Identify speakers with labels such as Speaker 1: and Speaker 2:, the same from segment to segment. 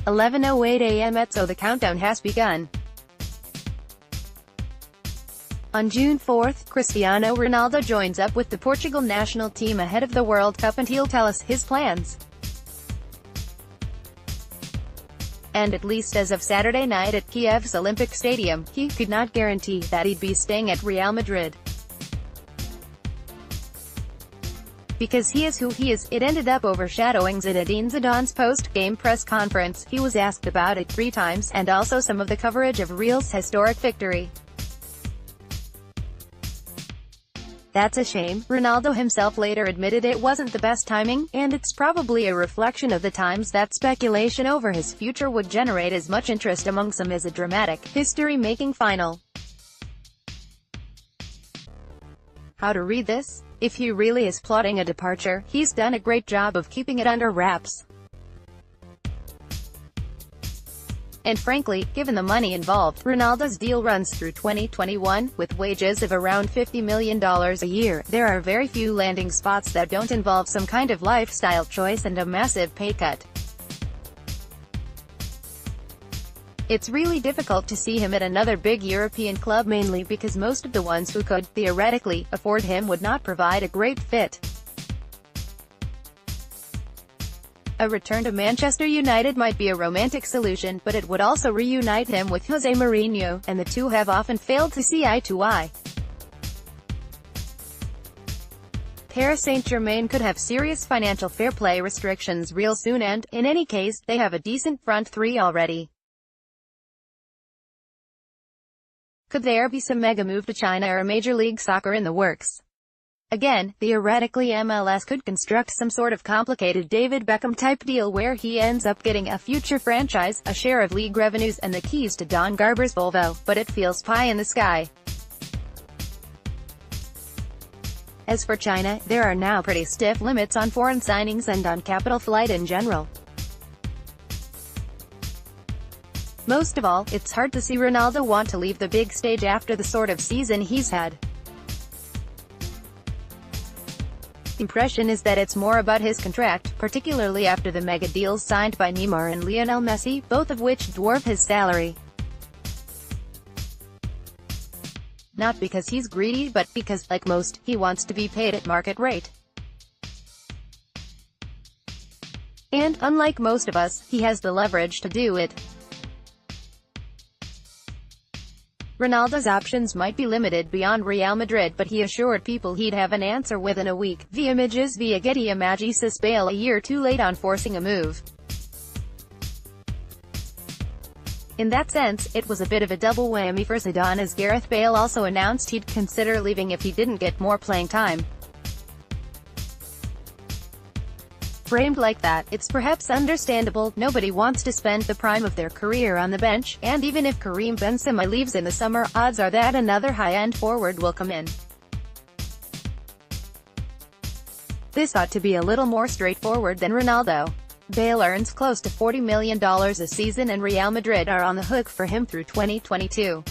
Speaker 1: 11:08 a.m. ETSo. The countdown has begun. On June 4, Cristiano Ronaldo joins up with the Portugal national team ahead of the World Cup, and he'll tell us his plans. And at least as of Saturday night at Kiev's Olympic Stadium, he could not guarantee that he'd be staying at Real Madrid. Because he is who he is, it ended up overshadowing Zinedine Zidane's post-game press conference. He was asked about it 3 times, and also some of the coverage of Real's historic victory. That's a shame. Ronaldo himself later admitted it wasn't the best timing, and it's probably a reflection of the times that speculation over his future would generate as much interest among some as a dramatic, history-making final. How to read this? If he really is plotting a departure, he's done a great job of keeping it under wraps. And frankly, given the money involved, Ronaldo's deal runs through 2021, with wages of around $50 million a year. There are very few landing spots that don't involve some kind of lifestyle choice and a massive pay cut. It's really difficult to see him at another big European club, mainly because most of the ones who could, theoretically, afford him would not provide a great fit. A return to Manchester United might be a romantic solution, but it would also reunite him with Jose Mourinho, and the two have often failed to see eye to eye. Paris Saint-Germain could have serious financial fair play restrictions real soon, and, in any case, they have a decent front three already. Could there be some mega move to China or Major League Soccer in the works? Again, theoretically MLS could construct some sort of complicated David Beckham-type deal where he ends up getting a future franchise, a share of league revenues, and the keys to Don Garber's Volvo, but it feels pie in the sky. As for China, there are now pretty stiff limits on foreign signings and on capital flight in general. Most of all, it's hard to see Ronaldo want to leave the big stage after the sort of season he's had. Impression is that it's more about his contract, particularly after the mega deals signed by Neymar and Lionel Messi, both of which dwarf his salary. Not because he's greedy, but because, like most, he wants to be paid at market rate. And, unlike most of us, he has the leverage to do it. Ronaldo's options might be limited beyond Real Madrid, but he assured people he'd have an answer within a week. The images via Getty Images. Bale a year too late on forcing a move. In that sense, it was a bit of a double whammy for Zidane, as Gareth Bale also announced he'd consider leaving if he didn't get more playing time. Framed like that, it's perhaps understandable. Nobody wants to spend the prime of their career on the bench, and even if Karim Benzema leaves in the summer, odds are that another high-end forward will come in. This ought to be a little more straightforward than Ronaldo. Bale earns close to $40 million a season, and Real Madrid are on the hook for him through 2022.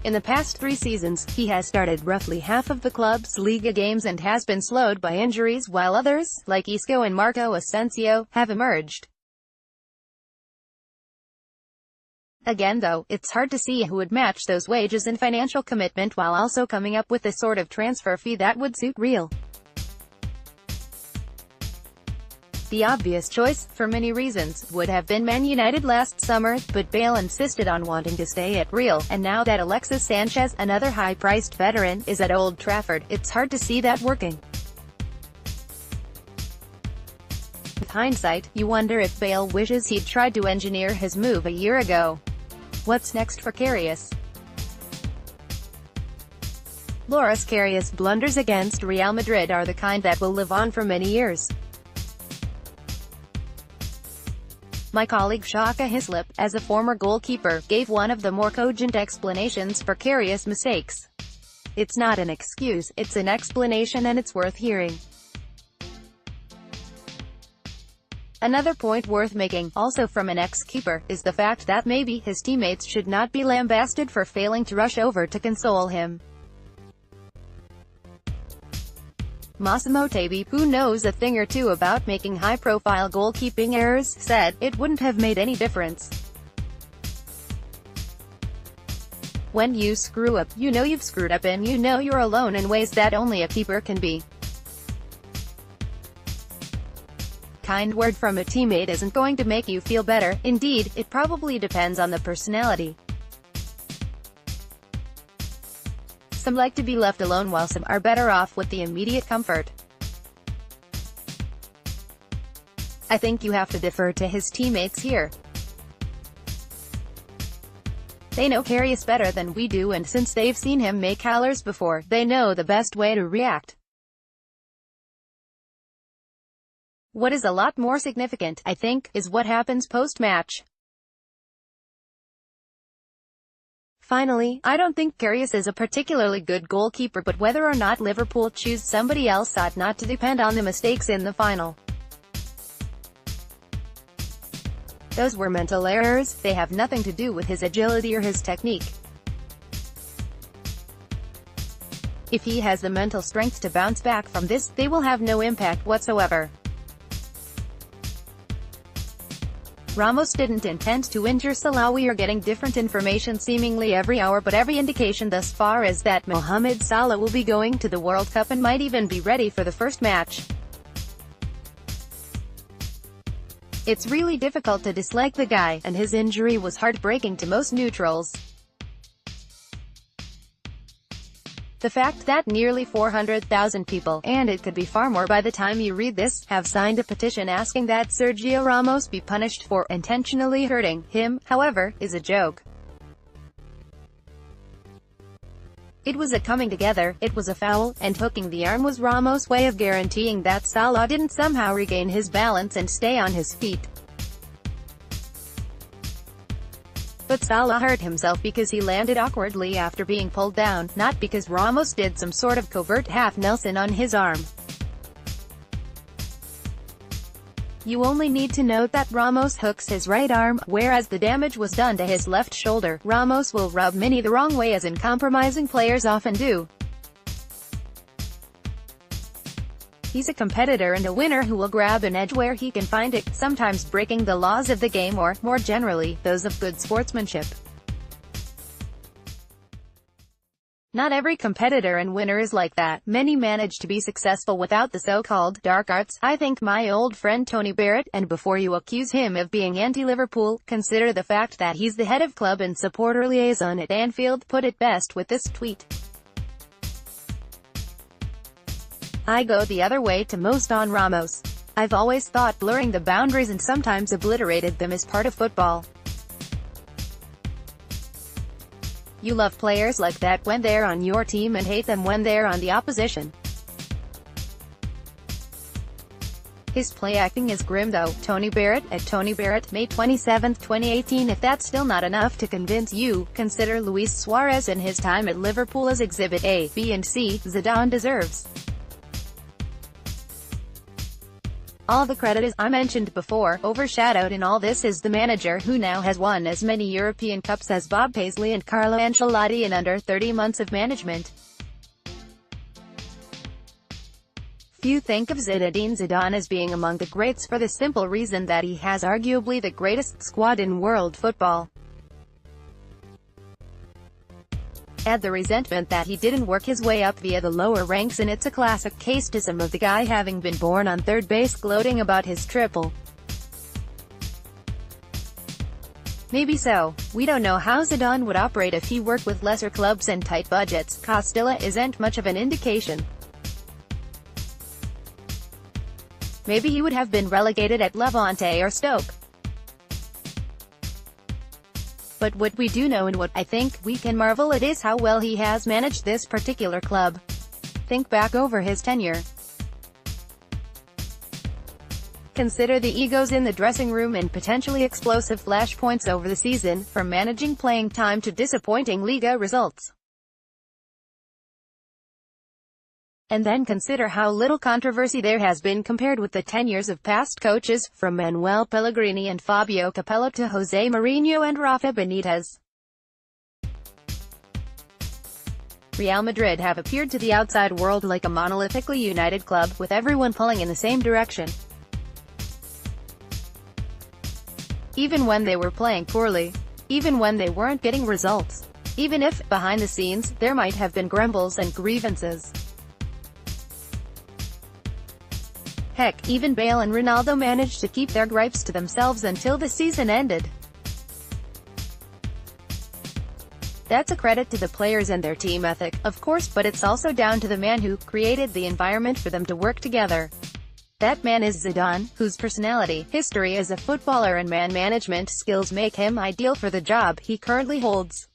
Speaker 1: In the past 3 seasons, he has started roughly half of the club's Liga games and has been slowed by injuries, while others, like Isco and Marco Asensio, have emerged. Again though, it's hard to see who would match those wages and financial commitment while also coming up with the sort of transfer fee that would suit Real. The obvious choice, for many reasons, would have been Man United last summer, but Bale insisted on wanting to stay at Real, and now that Alexis Sanchez, another high-priced veteran, is at Old Trafford, it's hard to see that working. With hindsight, you wonder if Bale wishes he'd tried to engineer his move a year ago. What's next for Karius? Loris Karius' blunders against Real Madrid are the kind that will live on for many years. My colleague Shaka Hislop, as a former goalkeeper, gave one of the more cogent explanations for Karius' mistakes. It's not an excuse, it's an explanation, and it's worth hearing. Another point worth making, also from an ex-keeper, is the fact that maybe his teammates should not be lambasted for failing to rush over to console him. Massimo Tabi, who knows a thing or two about making high-profile goalkeeping errors, said, "It wouldn't have made any difference. When you screw up, you know you've screwed up and you know you're alone in ways that only a keeper can be. Kind word from a teammate isn't going to make you feel better. Indeed, it probably depends on the personality. Some like to be left alone while some are better off with the immediate comfort. I think you have to defer to his teammates here. They know Karius better than we do, and since they've seen him make howlers before, they know the best way to react. What is a lot more significant, I think, is what happens post-match. Finally, I don't think Karius is a particularly good goalkeeper, but whether or not Liverpool choose somebody else ought not to depend on the mistakes in the final. Those were mental errors, they have nothing to do with his agility or his technique. If he has the mental strength to bounce back from this, they will have no impact whatsoever. Ramos didn't intend to injure Salah. We are getting different information seemingly every hour, but every indication thus far is that Mohamed Salah will be going to the World Cup and might even be ready for the first match. It's really difficult to dislike the guy, and his injury was heartbreaking to most neutrals. The fact that nearly 400,000 people, and it could be far more by the time you read this, have signed a petition asking that Sergio Ramos be punished for intentionally hurting him, however, is a joke. It was a coming together, it was a foul, and hooking the arm was Ramos' way of guaranteeing that Salah didn't somehow regain his balance and stay on his feet. But Salah hurt himself because he landed awkwardly after being pulled down, not because Ramos did some sort of covert half-Nelson on his arm. You only need to note that Ramos hooks his right arm, whereas the damage was done to his left shoulder. Ramos will rub Mini the wrong way, as uncompromising players often do. He's a competitor and a winner who will grab an edge where he can find it, sometimes breaking the laws of the game or, more generally, those of good sportsmanship. Not every competitor and winner is like that. Many manage to be successful without the so-called dark arts. I think my old friend Tony Barrett, and before you accuse him of being anti-Liverpool, consider the fact that he's the head of club and supporter liaison at Anfield, put it best with this tweet. I go the other way to most on Ramos. I've always thought blurring the boundaries and sometimes obliterated them is part of football. You love players like that when they're on your team and hate them when they're on the opposition. His play acting is grim though. Tony Barrett, at Tony Barrett, May 27, 2018. If that's still not enough to convince you, consider Luis Suarez and his time at Liverpool as Exhibit A, B and C. Zidane deserves all the credit. As I mentioned before, overshadowed in all this is the manager who now has won as many European Cups as Bob Paisley and Carlo Ancelotti in under 30 months of management. Few think of Zinedine Zidane as being among the greats for the simple reason that he has arguably the greatest squad in world football. Add the resentment that he didn't work his way up via the lower ranks, and it's a classic case to some of the guy having been born on third base gloating about his triple. Maybe so. We don't know how Zidane would operate if he worked with lesser clubs and tight budgets. Castilla isn't much of an indication. Maybe he would have been relegated at Levante or Stoke. But what we do know, and what I think we can marvel at, is how well he has managed this particular club. Think back over his tenure. Consider the egos in the dressing room and potentially explosive flashpoints over the season, from managing playing time to disappointing Liga results. And then consider how little controversy there has been compared with the tenures of past coaches, from Manuel Pellegrini and Fabio Capello to Jose Mourinho and Rafa Benitez. Real Madrid have appeared to the outside world like a monolithically united club, with everyone pulling in the same direction. Even when they were playing poorly. Even when they weren't getting results. Even if, behind the scenes, there might have been grumbles and grievances. Heck, even Bale and Ronaldo managed to keep their gripes to themselves until the season ended. That's a credit to the players and their team ethic, of course, but it's also down to the man who created the environment for them to work together. That man is Zidane, whose personality, history as a footballer and man management skills make him ideal for the job he currently holds.